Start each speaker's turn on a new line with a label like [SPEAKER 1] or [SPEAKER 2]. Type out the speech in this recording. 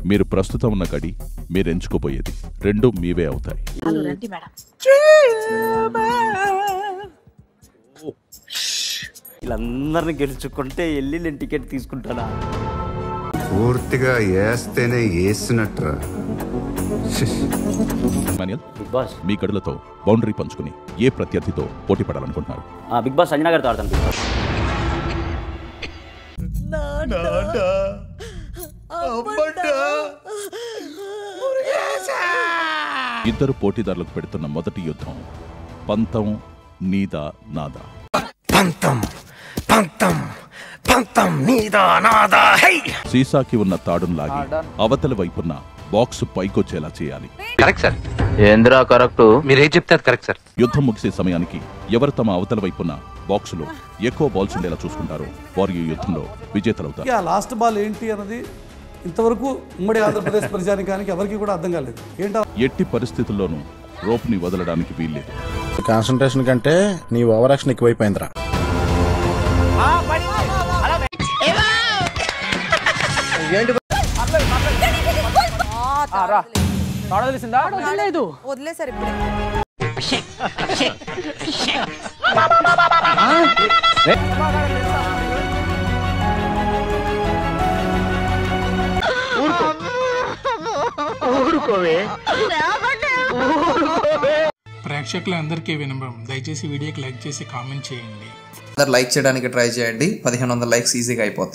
[SPEAKER 1] మీరు ప్రస్తుతం ఉన్న గడి మీరు ఎంచుకోబోయేది రెండు మీవే అవుతాయి.
[SPEAKER 2] వీళ్ళందరినీ గెలుచుకుంటే వెళ్ళి నేను టికెట్ తీసుకుంటానా?
[SPEAKER 3] పూర్తిగా వేస్తేనే వేసినట్రా.
[SPEAKER 2] బిగ్ బాస్
[SPEAKER 1] మీ గడులతో బౌండరీ పంచుకుని ఏ ప్రత్యర్థితో పోటీ పడాలనుకుంటున్నారు?
[SPEAKER 2] బిగ్ బాస్ సంజనా గారితో ఆడతాను. బిగ్ బాస్
[SPEAKER 1] ఇద్దరు పోటీదారులకు పెడుతున్న మొదటి యుద్ధం పంతం నీదా నాదా. సీసాకి ఉన్న తాడును లాగి అవతలి వైపున్న బాక్స్ పైకొచ్చేలా చేయాలి.
[SPEAKER 4] Correct sir. ఏంద్రా కరెక్ట్? మీరేం చెప్తారు కరెక్ట్ సార్.
[SPEAKER 1] యుద్ధం ముగిసే సమయానికి ఎవరు తమ అవతల వైపున్న బాక్స్ లో ఎక్కువ బాల్స్ ఉండేలా చూసుకుంటారో వారు ఈ యుద్ధంలో విజేతలవుతారు.
[SPEAKER 5] లాస్ట్ బాల్ ఏంటి అన్నది ఇంతవరకు ఉమ్మడి ఆంధ్రప్రదేశ్ ప్రజానికానికి ఎవరికి కూడా అర్థం కాలేదు.
[SPEAKER 1] ఎట్టి పరిస్థితుల్లోనూ రోప్ ని వదలడానికి వీల్లేదు.
[SPEAKER 6] కాన్సంట్రేషన్ కంటే నీ ఓవర్ యాక్షన్ ఎక్కువైపోయిందిరా.
[SPEAKER 7] వదిలేసారు ఇప్పుడే.
[SPEAKER 8] ప్రేక్షకులందరికీ వినమ్రం, దయచేసి వీడియోకి లైక్ చేసి కామెంట్ చేయండి.
[SPEAKER 9] లైక్ చేయడానికి ట్రై చేయండి. 1500 లైక్స్ ఈజీగా అయిపోతాయి.